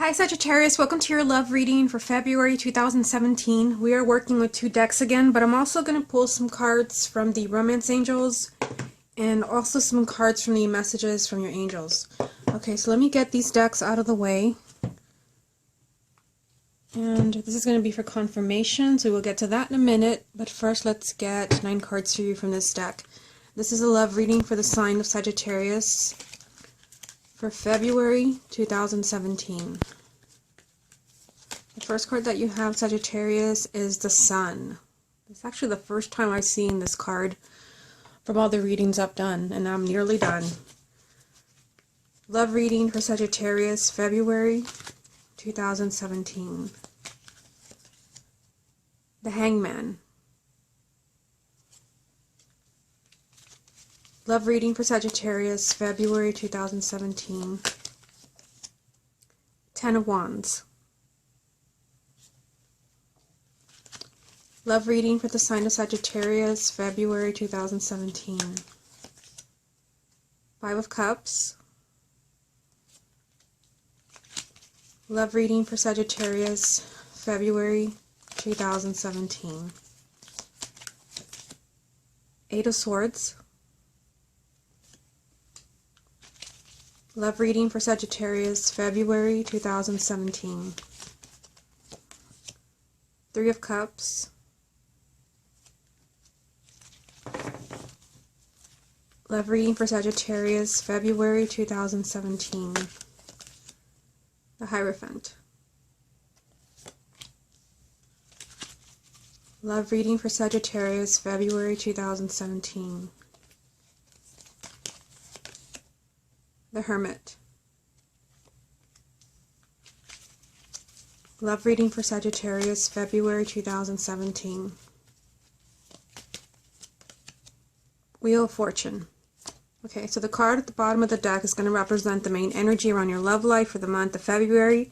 Hi Sagittarius, welcome to your love reading for February 2017. We are working with two decks again, but I'm also going to pull some cards from the Romance Angels and also some cards from the Messages from your Angels. Okay, so let me get these decks out of the way. And this is going to be for confirmation, so we'll get to that in a minute. But first, let's get 9 cards for you from this deck. This is a love reading for the sign of Sagittarius for February 2017. The first card that you have, Sagittarius, is the Sun. It's actually the first time I've seen this card from all the readings I've done, and I'm nearly done. Love reading for Sagittarius, February 2017. The Hangman. Love reading for Sagittarius, February 2017. 10 of Wands. Love reading for the sign of Sagittarius, February 2017. 5 of Cups. Love reading for Sagittarius, February 2017. 8 of Swords. Love reading for Sagittarius, February 2017. 3 of Cups. Love reading for Sagittarius, February 2017. The Hierophant. Love reading for Sagittarius, February 2017. The Hermit. Love reading for Sagittarius, February 2017. Wheel of Fortune. Okay, so the card at the bottom of the deck is going to represent the main energy around your love life for the month of February.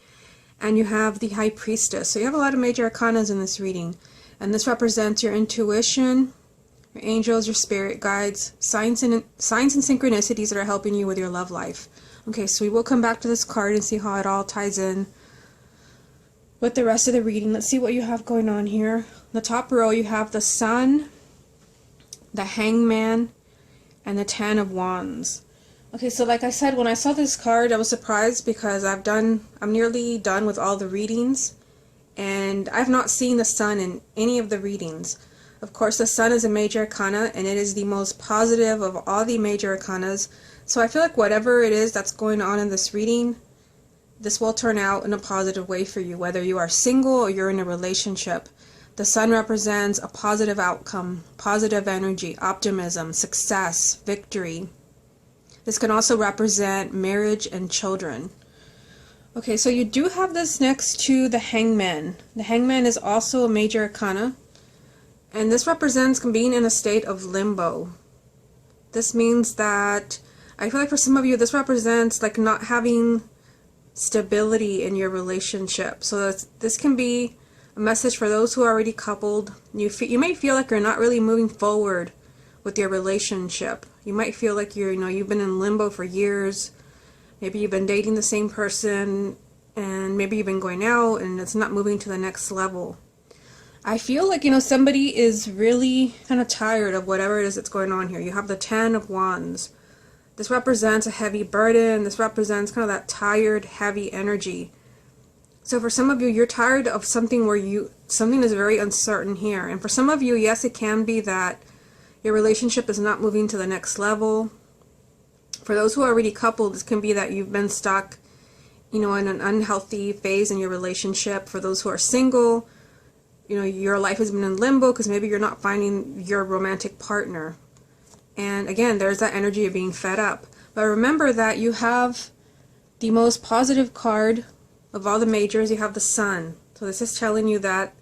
And you have the High Priestess. So you have a lot of major arcanas in this reading. And this represents your intuition, your angels, your spirit guides, signs and synchronicities that are helping you with your love life. Okay, so we will come back to this card and see how it all ties in with the rest of the reading. Let's see what you have going on here. In the top row, you have the Sun, the Hangman, and the 10 of Wands. Okay, so like I said, when I saw this card, I was surprised because I'm nearly done with all the readings, and I've not seen the Sun in any of the readings. Of course, the Sun is a major arcana, and it is the most positive of all the major arcanas. So I feel like whatever it is that's going on in this reading, this will turn out in a positive way for you, whether you are single or you're in a relationship. The Sun represents a positive outcome, positive energy, optimism, success, victory. This can also represent marriage and children. Okay, so you do have this next to the Hangman. The Hangman is also a major arcana. And this represents being in a state of limbo. This means that, I feel like for some of you, this represents like not having stability in your relationship. So this can be a message for those who are already coupled. You may feel like you're not really moving forward with your relationship. You might feel like you've been in limbo for years. Maybe you've been dating the same person, and maybe you've been going out and it's not moving to the next level. I feel like, somebody is really kind of tired of whatever it is that's going on here. You have the 10 of Wands. This represents a heavy burden. This represents kind of that tired, heavy energy. So for some of you, you're tired of something something is very uncertain here. And for some of you, yes, it can be that your relationship is not moving to the next level. For those who are already coupled, this can be that you've been stuck, in an unhealthy phase in your relationship. For those who are single, your life has been in limbo because maybe you're not finding your romantic partner. And again, there's that energy of being fed up. But remember that you have the most positive card of all the majors. You have the Sun. So this is telling you that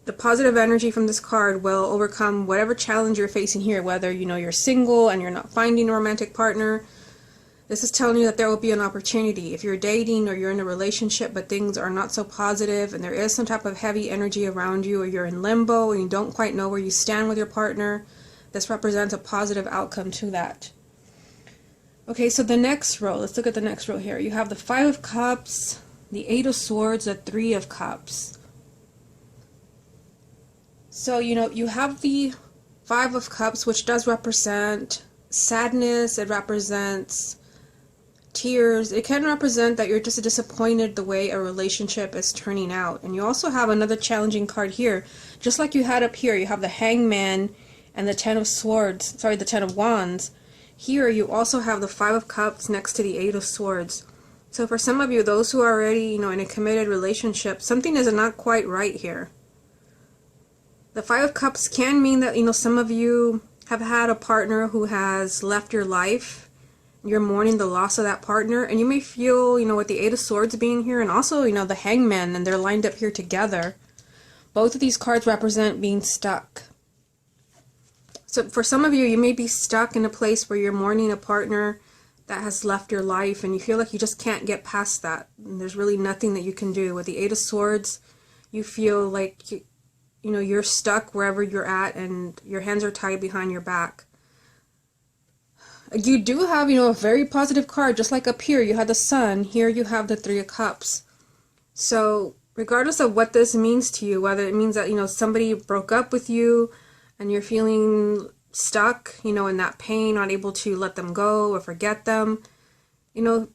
the positive energy from this card will overcome whatever challenge you're facing here, whether you're single and you're not finding a romantic partner. This is telling you that there will be an opportunity. If you're dating or you're in a relationship but things are not so positive and there is some type of heavy energy around you, or you're in limbo and you don't quite know where you stand with your partner, this represents a positive outcome to that. Okay, so the next row, let's look at the next row here. You have the Five of Cups, the Eight of Swords, the Three of Cups. So, you have the Five of Cups, which does represent sadness. It represents tears. It can represent that you're just disappointed the way a relationship is turning out. And you also have another challenging card here. Just like you had up here, you have the Hangman and the Ten of Swords, sorry, the Ten of Wands. Here you also have the Five of Cups next to the Eight of Swords. So for some of you, those who are already, in a committed relationship, something is not quite right here. The Five of Cups can mean that, some of you have had a partner who has left your life. You're mourning the loss of that partner, and you may feel, with the Eight of Swords being here, and also, the Hangman, and they're lined up here together. Both of these cards represent being stuck. So for some of you, you may be stuck in a place where you're mourning a partner that has left your life, and you feel like you just can't get past that. And there's really nothing that you can do. With the Eight of Swords, you feel like you're stuck wherever you're at, and your hands are tied behind your back. You do have, a very positive card, just like up here you had the Sun. Here you have the Three of Cups. So regardless of what this means to you, whether it means that, somebody broke up with you and you're feeling stuck, in that pain, not able to let them go or forget them,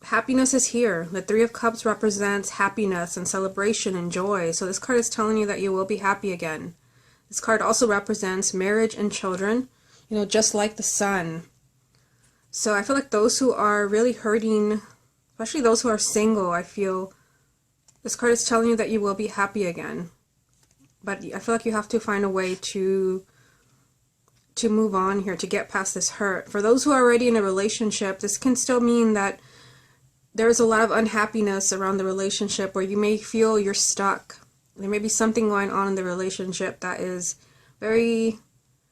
happiness is here. The Three of Cups represents happiness and celebration and joy. So this card is telling you that you will be happy again. This card also represents marriage and children, just like the Sun. So I feel like those who are really hurting, especially those who are single, I feel this card is telling you that you will be happy again. But I feel like you have to find a way to move on here, to get past this hurt. For those who are already in a relationship, this can still mean that there's a lot of unhappiness around the relationship where you may feel you're stuck. There may be something going on in the relationship that is very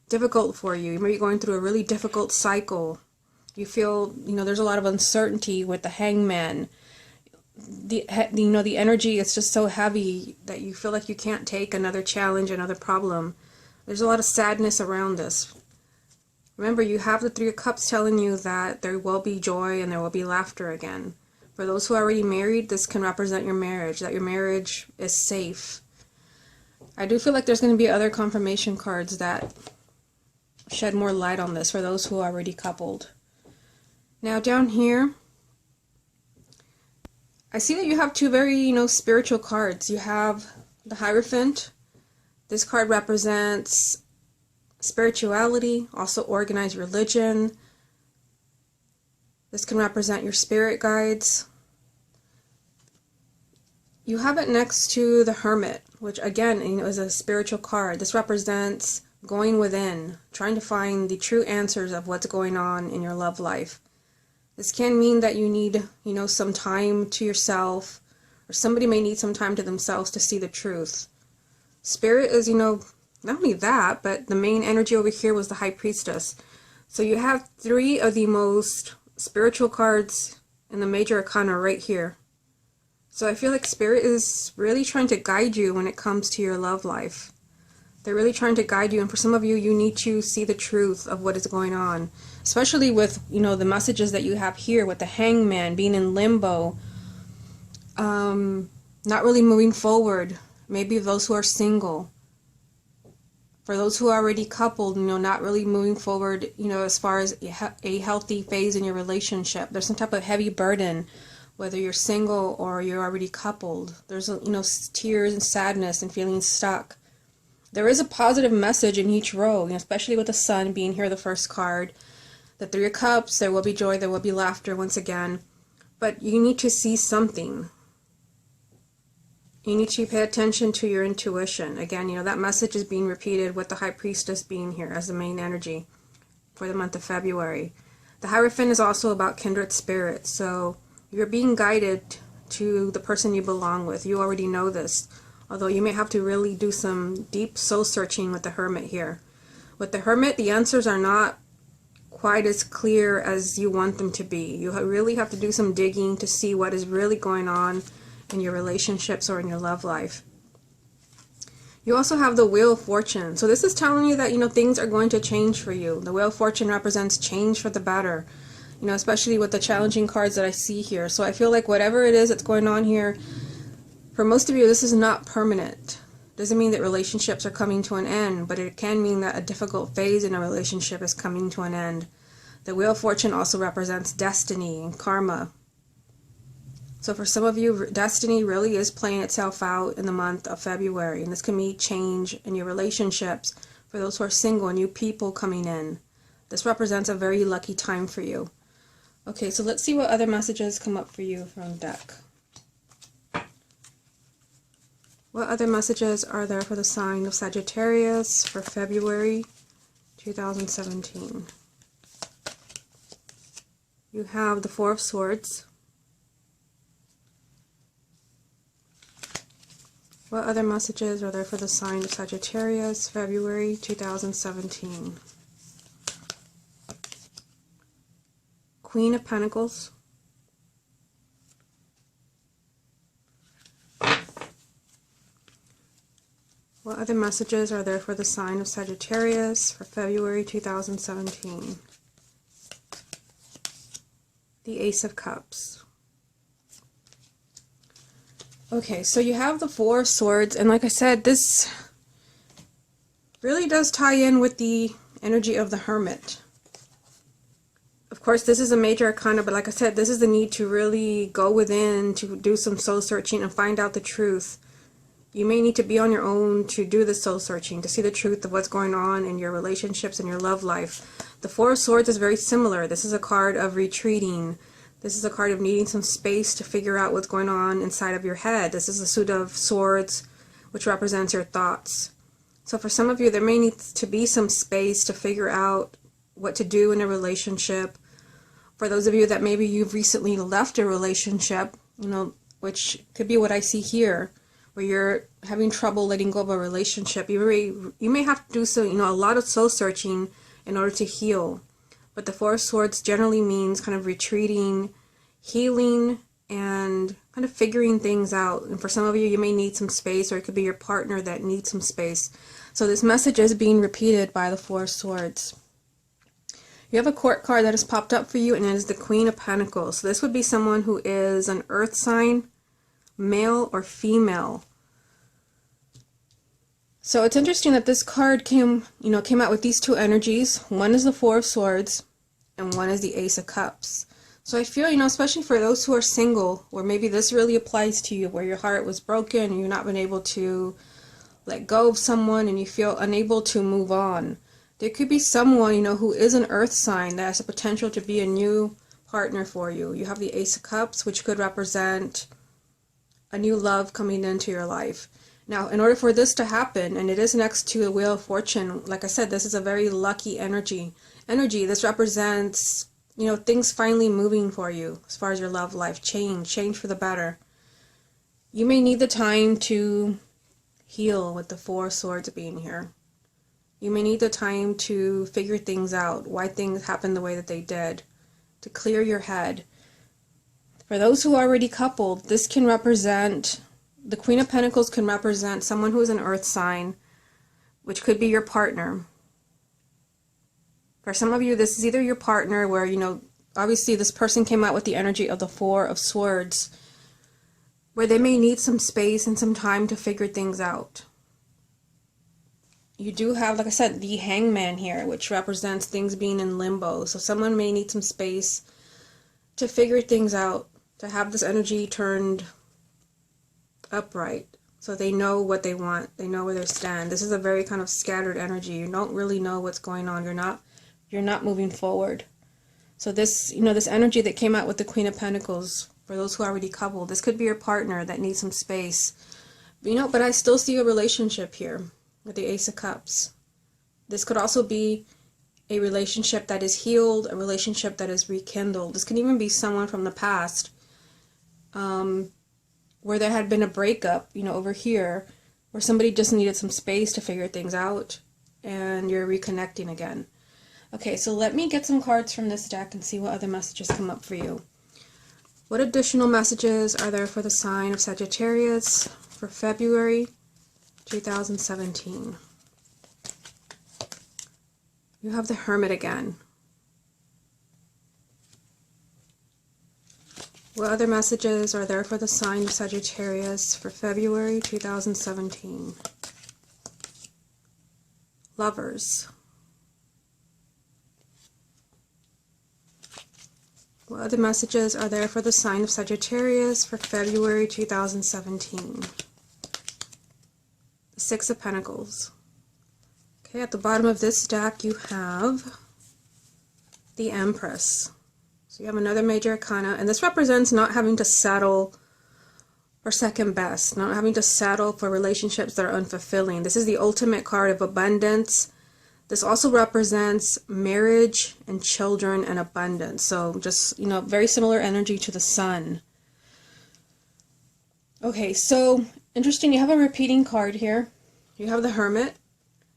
difficult for you. You may be going through a really difficult cycle. You feel, there's a lot of uncertainty with the Hangman. The energy is just so heavy that you feel like you can't take another challenge, another problem. There's a lot of sadness around this. Remember, you have the Three of Cups telling you that there will be joy and there will be laughter again. For those who are already married, this can represent your marriage, that your marriage is safe. I do feel like there's going to be other confirmation cards that shed more light on this for those who are already coupled. Now down here, I see that you have two very, spiritual cards. You have the Hierophant. This card represents spirituality, also organized religion. This can represent your spirit guides. You have it next to the Hermit, which again, is a spiritual card. This represents going within, trying to find the true answers of what's going on in your love life. This can mean that you need, some time to yourself, or somebody may need some time to themselves to see the truth. Spirit is, not only that, but the main energy over here was the High Priestess. So you have three of the most spiritual cards in the major arcana right here. So I feel like Spirit is really trying to guide you when it comes to your love life. They're really trying to guide you, and for some of you, you need to see the truth of what is going on. Especially with, the messages that you have here with the Hangman being in limbo, not really moving forward. Maybe those who are single. For those who are already coupled, not really moving forward, as far as a healthy phase in your relationship. There's some type of heavy burden, whether you're single or you're already coupled. There's, tears and sadness and feeling stuck. There is a positive message in each row, especially with the Sun being here, the first card. The Three of Cups, there will be joy, there will be laughter once again. But you need to see something. You need to pay attention to your intuition. Again, that message is being repeated with the High Priestess being here as the main energy for the month of February. The Hierophant is also about kindred spirits. So you're being guided to the person you belong with. You already know this. Although you may have to really do some deep soul searching with the Hermit here. With the Hermit, the answers are not quite as clear as you want them to be. You really have to do some digging to see what is really going on in your relationships or in your love life. You also have the Wheel of Fortune. So this is telling you that, things are going to change for you. The Wheel of Fortune represents change for the better. you know, especially with the challenging cards that I see here. So I feel like whatever it is that's going on here, for most of you, this is not permanent. Doesn't mean that relationships are coming to an end, but it can mean that a difficult phase in a relationship is coming to an end. The Wheel of Fortune also represents destiny and karma. So for some of you, destiny really is playing itself out in the month of February, and this can mean change in your relationships. For those who are single, new people coming in. This represents a very lucky time for you. Okay, so let's see what other messages come up for you from the deck. What other messages are there for the sign of Sagittarius for February 2017? You have the Four of Swords. What other messages are there for the sign of Sagittarius, February 2017? Queen of Pentacles. What other messages are there for the sign of Sagittarius for February 2017? The Ace of Cups. Okay, so you have the Four of Swords, and like I said, this really does tie in with the energy of the Hermit. Of course, this is a major arcana, but like I said, this is the need to really go within, to do some soul searching and find out the truth. You may need to be on your own to do the soul searching, to see the truth of what's going on in your relationships and your love life. The Four of Swords is very similar. This is a card of retreating. This is a card of needing some space to figure out what's going on inside of your head. This is the Suit of Swords, which represents your thoughts. So for some of you, there may need to be some space to figure out what to do in a relationship. For those of you that maybe you've recently left a relationship, you know, which could be what I see here, where you're having trouble letting go of a relationship, you may have to do so, you know, a lot of soul searching in order to heal. But the Four of Swords generally means kind of retreating, healing, and kind of figuring things out. And for some of you, you may need some space, or it could be your partner that needs some space. So this message is being repeated by the Four of Swords. You have a court card that has popped up for you, and it is the Queen of Pentacles. So this would be someone who is an earth sign, male or female. So it's interesting that this card came out with these two energies. One is the Four of Swords, and one is the Ace of Cups. So I feel, especially for those who are single, where maybe this really applies to you, where your heart was broken and you've not been able to let go of someone and you feel unable to move on. There could be someone, who is an earth sign that has the potential to be a new partner for you. You have the Ace of Cups, which could represent a new love coming into your life. Now, in order for this to happen, and it is next to the Wheel of Fortune, like I said, this is a very lucky energy. This represents, things finally moving for you as far as your love life. Change for the better. You may need the time to heal with the Four of Swords being here. You may need the time to figure things out, why things happened the way that they did, to clear your head. For those who are already coupled, this can represent, the Queen of Pentacles can represent someone who is an earth sign, which could be your partner. For some of you, this is either your partner where, obviously this person came out with the energy of the Four of Swords, where they may need some space and some time to figure things out. You do have, like I said, the Hangman here, which represents things being in limbo. So someone may need some space to figure things out, to have this energy turned upright, so they know what they want, they know where they stand. This is a very kind of scattered energy. You don't really know what's going on. You're not moving forward. So this, this energy that came out with the Queen of Pentacles, for those who are already coupled, this could be your partner that needs some space. But I still see a relationship here with the Ace of Cups. This could also be a relationship that is healed, a relationship that is rekindled. This can even be someone from the past, where there had been a breakup, over here, where somebody just needed some space to figure things out, and you're reconnecting again. Okay, so let me get some cards from this deck and see what other messages come up for you. What additional messages are there for the sign of Sagittarius for February 2017? You have the Hermit again. What other messages are there for the sign of Sagittarius for February 2017? Lovers. What other messages are there for the sign of Sagittarius for February 2017? The Six of Pentacles. Okay, at the bottom of this deck you have the Empress. So you have another major arcana, and this represents not having to settle for second best, not having to settle for relationships that are unfulfilling. This is the ultimate card of abundance. This also represents marriage and children and abundance. So just, very similar energy to the Sun. Okay, so interesting, you have a repeating card here. You have the Hermit.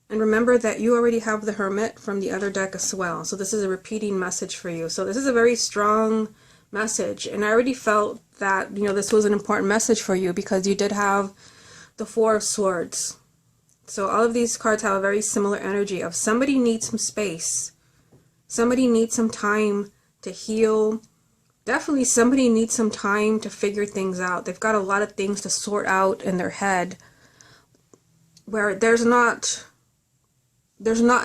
And remember that you already have the Hermit from the other deck as well. So this is a repeating message for you. So this is a very strong message. And I already felt that, this was an important message for you because you did have the Four of Swords. So all of these cards have a very similar energy of somebody needs some space. Somebody needs some time to heal. Definitely somebody needs some time to figure things out. They've got a lot of things to sort out in their head where there's not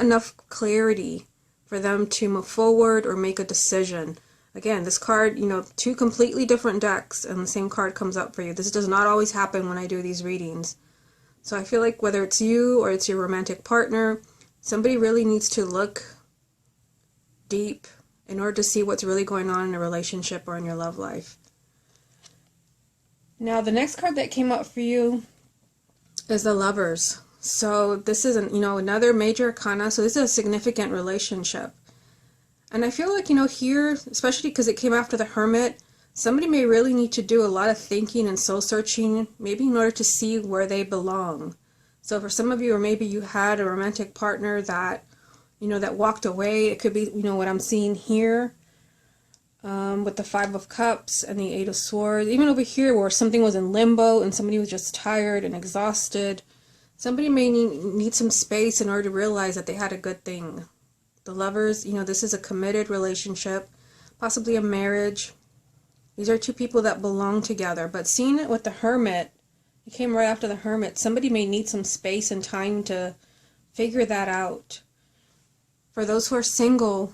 enough clarity for them to move forward or make a decision. Again, this card, two completely different decks and the same card comes up for you. This does not always happen when I do these readings. So I feel like whether it's you or it's your romantic partner, somebody really needs to look deep in order to see what's really going on in a relationship or in your love life. Now, the next card that came up for you is the Lovers. So this is, another major arcana. So this is a significant relationship. And I feel like, here, especially because it came after the Hermit, somebody may really need to do a lot of thinking and soul searching, maybe in order to see where they belong. So for some of you, or maybe you had a romantic partner that, that walked away. It could be, what I'm seeing here with the Five of Cups and the Eight of Swords. Even over here where something was in limbo and somebody was just tired and exhausted. Somebody may need some space in order to realize that they had a good thing. The Lovers, this is a committed relationship, possibly a marriage. These are two people that belong together. But seeing it with the Hermit, it came right after the Hermit. Somebody may need some space and time to figure that out. For those who are single,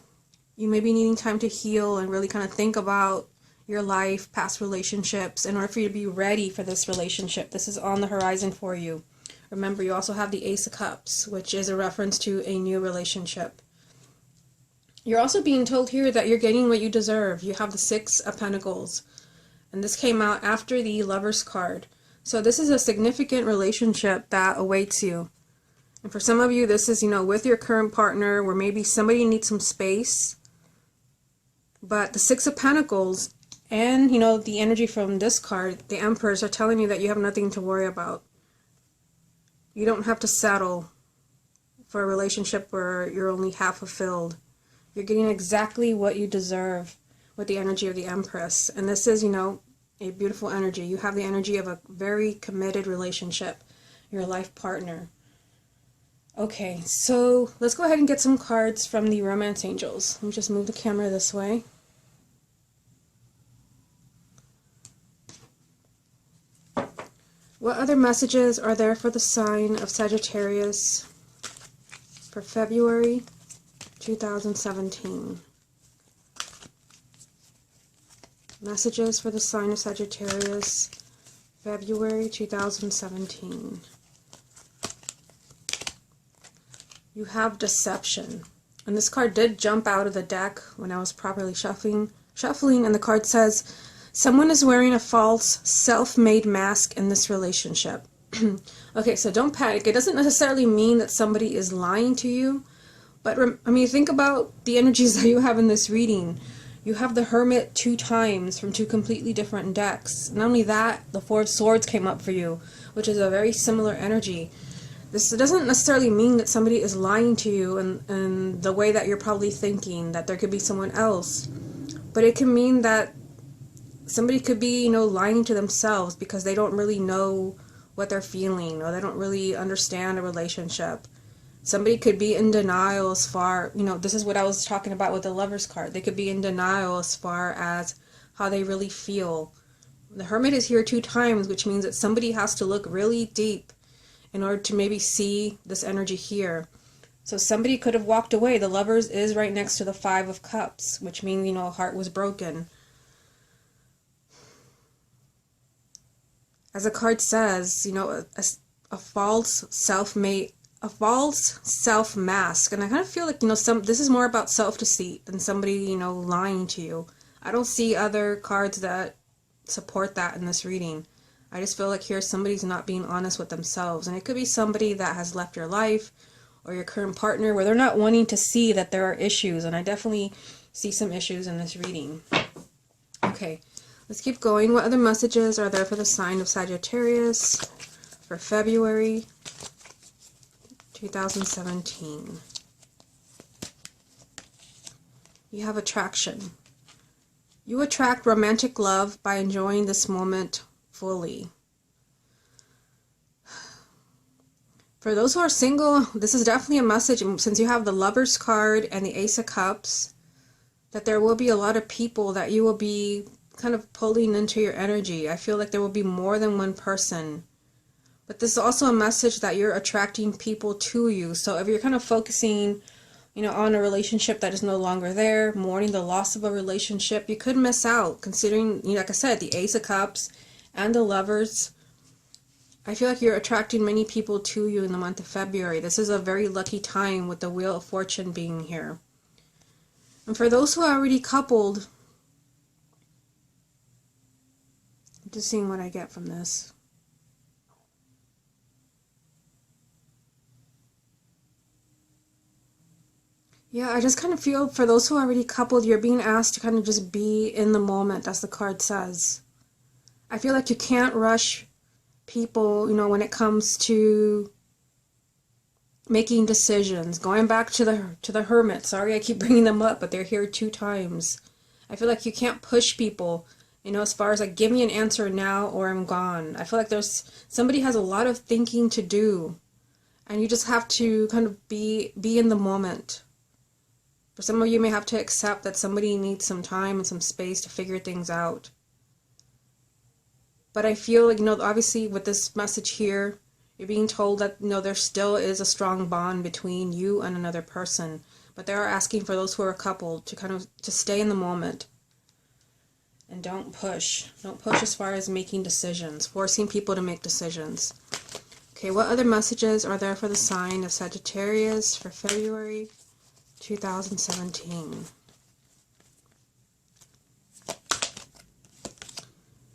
you may be needing time to heal and really kind of think about your life, past relationships, in order for you to be ready for this relationship. This is on the horizon for you. Remember, you also have the Ace of Cups, which is a reference to a new relationship. You're also being told here that you're getting what you deserve. You have the Six of Pentacles. And this came out after the Lovers card. So this is a significant relationship that awaits you. And for some of you, this is, with your current partner where maybe somebody needs some space. But the Six of Pentacles and, the energy from this card, the Emperors, are telling you that you have nothing to worry about. You don't have to settle for a relationship where you're only half fulfilled. You're getting exactly what you deserve with the energy of the Empress. And this is, a beautiful energy. You have the energy of a very committed relationship, your life partner. Okay, so let's go ahead and get some cards from the Romance Angels. Let me just move the camera this way. What other messages are there for the sign of Sagittarius for February 2017? Messages for the sign of Sagittarius, February 2017. You have Deception. And this card did jump out of the deck when I was properly shuffling, and the card says, someone is wearing a false, self-made mask in this relationship. Okay, so don't panic. It doesn't necessarily mean that somebody is lying to you. But, think about the energies that you have in this reading. You have the Hermit 2 times from 2 completely different decks. Not only that, the Four of Swords came up for you, which is a very similar energy. This doesn't necessarily mean that somebody is lying to you in the way that you're probably thinking, that there could be someone else. But it can mean that somebody could be, lying to themselves because they don't really know what they're feeling, or they don't really understand a relationship. Somebody could be in denial as far, this is what I was talking about with the Lovers card. They could be in denial as far as how they really feel. The Hermit is here 2 times, which means that somebody has to look really deep in order to maybe see this energy here. So somebody could have walked away. The Lovers is right next to the 5 of Cups, which means, you know, a heart was broken. As the card says, you know, a false self-made, a false self-mask. And I kind of feel like, you know, this is more about self-deceit than somebody, you know, lying to you. I don't see other cards that support that in this reading. I just feel like here somebody's not being honest with themselves. And it could be somebody that has left your life or your current partner where they're not wanting to see that there are issues. And I definitely see some issues in this reading. Okay, let's keep going. What other messages are there for the sign of Sagittarius for February 2017? You have attraction. You attract romantic love by enjoying this moment fully. For those who are single, this is definitely a message, since you have the Lovers card and the Ace of Cups, that there will be a lot of people that you will be kind of pulling into your energy. I feel like there will be more than one person. But this is also a message that you're attracting people to you. So if you're kind of focusing, you know, on a relationship that is no longer there, mourning the loss of a relationship, you could miss out, considering, you know, like I said, the Ace of Cups and the Lovers. I feel like you're attracting many people to you in the month of February. This is a very lucky time with the Wheel of Fortune being here. And for those who are already coupled, I'm just seeing what I get from this. Yeah, I just kind of feel for those who are already coupled, you're being asked to kind of just be in the moment, as the card says. I feel like you can't rush people, you know, when it comes to making decisions. Going back to the Hermit. Sorry I keep bringing them up, but they're here 2 times. I feel like you can't push people, you know, as far as like, give me an answer now or I'm gone. I feel like somebody has a lot of thinking to do, and you just have to kind of be in the moment. For some of you may have to accept that somebody needs some time and some space to figure things out. But I feel like, you know, obviously with this message here, you're being told that, you know, there still is a strong bond between you and another person. But they are asking for those who are coupled to kind of to stay in the moment. And don't push. Don't push as far as making decisions, forcing people to make decisions. Okay, what other messages are there for the sign of Sagittarius for February 2017?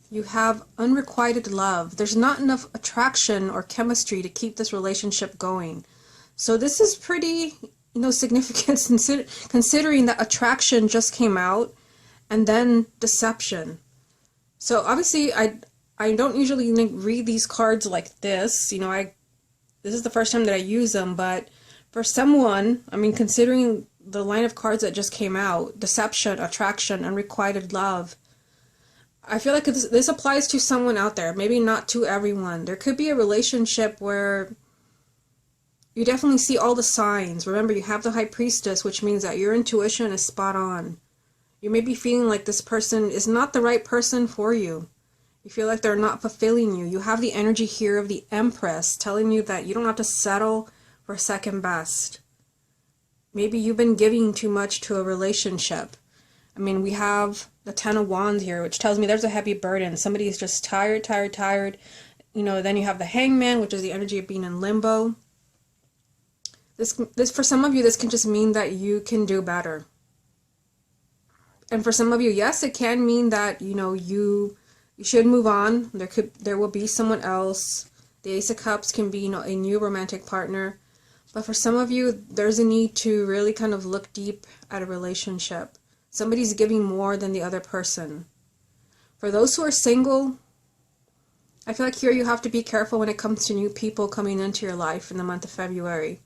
You have unrequited love. There's not enough attraction or chemistry to keep this relationship going. So this is pretty, you know, significant considering that attraction just came out and then deception. So obviously I don't usually read these cards like this. You know, this is the first time that I use them, but for someone, I mean, considering the line of cards that just came out, deception, attraction, unrequited love, I feel like this applies to someone out there, maybe not to everyone. There could be a relationship where you definitely see all the signs. Remember, you have the High Priestess, which means that your intuition is spot on. You may be feeling like this person is not the right person for you. You feel like they're not fulfilling you. You have the energy here of the Empress telling you that you don't have to settle for second best. Maybe you've been giving too much to a relationship. I mean, we have the Ten of Wands here, which tells me there's a heavy burden. Somebody is just tired. You know, then you have the Hangman, which is the energy of being in limbo. This for some of you, this can just mean that you can do better. And for some of you, yes, it can mean that, you know, you should move on. There will be someone else. The Ace of Cups can be, you know, a new romantic partner. But for some of you, there's a need to really kind of look deep at a relationship. Somebody's giving more than the other person. For those who are single, I feel like here you have to be careful when it comes to new people coming into your life in the month of February.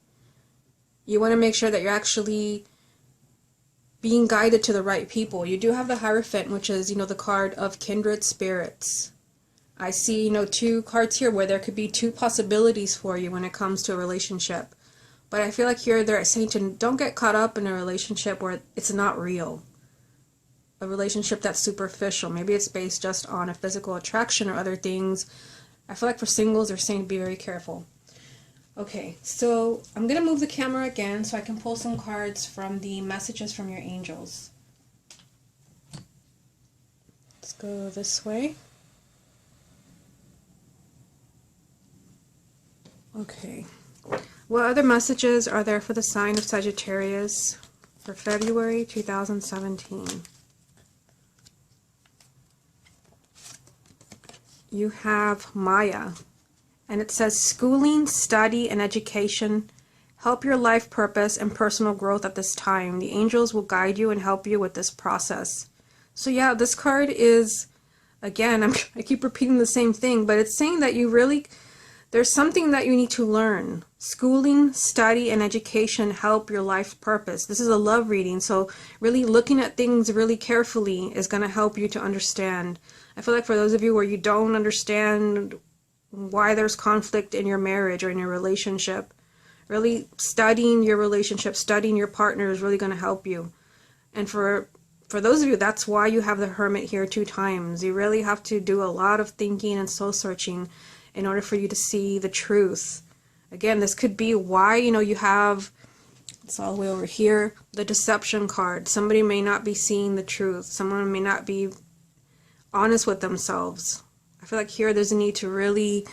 You want to make sure that you're actually being guided to the right people. You do have the Hierophant, which is, you know, the card of kindred spirits. I see, you know, 2 cards here where there could be 2 possibilities for you when it comes to a relationship. But I feel like here they're saying to don't get caught up in a relationship where it's not real. a relationship that's superficial. Maybe it's based just on a physical attraction or other things. I feel like for singles, they're saying to be very careful. Okay, so I'm going to move the camera again so I can pull some cards from the messages from your angels. Let's go this way. Okay. What other messages are there for the sign of Sagittarius for February 2017? You have Maya, and it says schooling, study, and education help your life purpose and personal growth at this time. The angels will guide you and help you with this process. So yeah, this card is, again, I keep repeating the same thing, but it's saying that there's something that you need to learn. Schooling, study, and education help your life purpose. This is a love reading, so really looking at things really carefully is going to help you to understand. I feel like for those of you where you don't understand why there's conflict in your marriage or in your relationship, really studying your relationship, studying your partner is really going to help you. And for those of you, that's why you have the Hermit here 2 times. You really have to do a lot of thinking and soul searching in order for you to see the truth. Again, this could be why, you have, it's all the way over here, the deception card. Somebody may not be seeing the truth. Someone may not be honest with themselves. I feel like here there's a need to really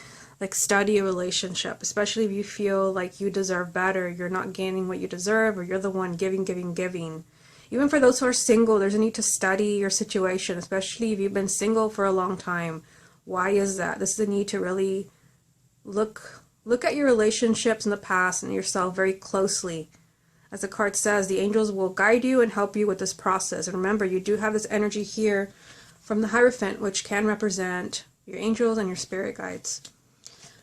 study a relationship, especially if you feel like you deserve better, you're not gaining what you deserve, or you're the one giving. Even for those who are single, there's a need to study your situation, especially if you've been single for a long time. Why is that? This is a need to really look at your relationships in the past and yourself very closely. As the card says, the angels will guide you and help you with this process. And remember, you do have this energy here from the Hierophant, which can represent your angels and your spirit guides.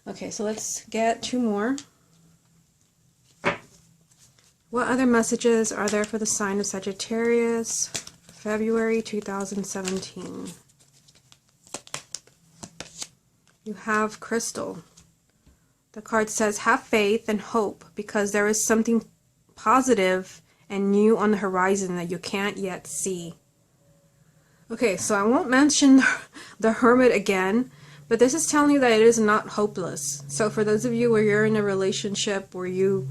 Okay, so let's get 2 more. What other messages are there for the sign of Sagittarius, February 2017? You have Crystal. The card says, have faith and hope because there is something positive and new on the horizon that you can't yet see. Okay, so I won't mention the Hermit again, but this is telling you that it is not hopeless. So for those of you where you're in a relationship where you're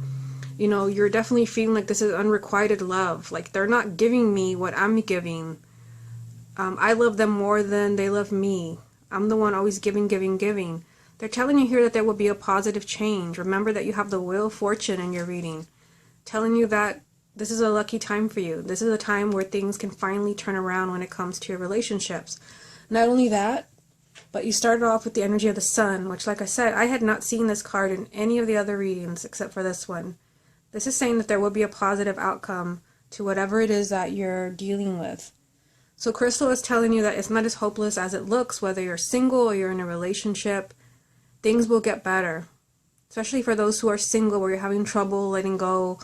definitely feeling like this is unrequited love, like they're not giving me what I'm giving. I love them more than they love me. I'm the one always giving. They're telling you here that there will be a positive change. Remember that you have the Wheel of Fortune in your reading, telling you that this is a lucky time for you. This is a time where things can finally turn around when it comes to your relationships. Not only that, but you started off with the energy of the Sun, which, like I said, I had not seen this card in any of the other readings except for this one. This is saying that there will be a positive outcome to whatever it is that you're dealing with. So Crystal is telling you that it's not as hopeless as it looks, whether you're single or you're in a relationship. Things will get better. Especially for those who are single, where you're having trouble letting go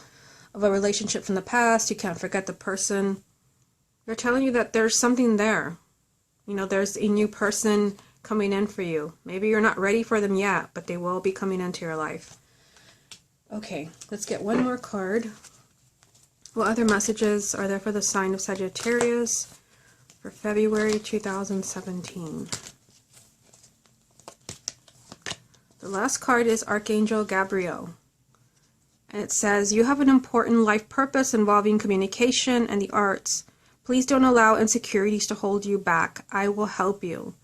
of a relationship from the past, you can't forget the person. They're telling you that there's something there. There's a new person coming in for you. Maybe you're not ready for them yet, but they will be coming into your life. Okay, let's get 1 more card. What other messages are there for the sign of Sagittarius for February 2017? The last card is Archangel Gabriel. And it says, you have an important life purpose involving communication and the arts. Please don't allow insecurities to hold you back. I will help you.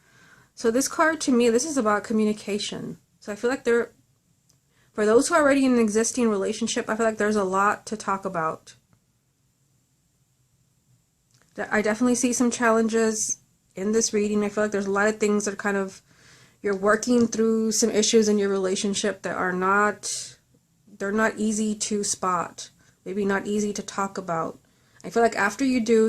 So this card, to me, this is about communication. So I feel like for those who are already in an existing relationship, I feel like there's a lot to talk about. I definitely see some challenges in this reading. I feel like there's a lot of things that you're working through some issues in your relationship that they're not easy to spot, maybe not easy to talk about. I feel like after you do,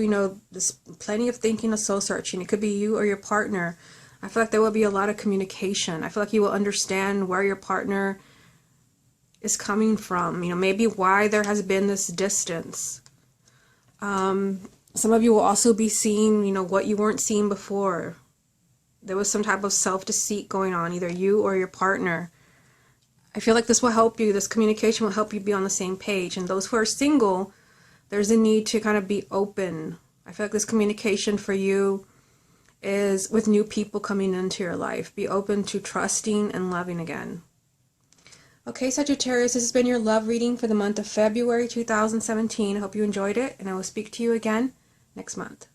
there's plenty of thinking and soul searching. It could be you or your partner. I feel like there will be a lot of communication. I feel like you will understand where your partner is coming from, maybe why there has been this distance. Some of you will also be seeing, what you weren't seeing before. There was some type of self-deceit going on, either you or your partner. I feel like this will help you, this communication will help you be on the same page. And those who are single, there's a need to kind of be open. I feel like this communication for you is with new people coming into your life. Be open to trusting and loving again. Okay, Sagittarius, this has been your love reading for the month of February 2017. I hope you enjoyed it, and I will speak to you again next month.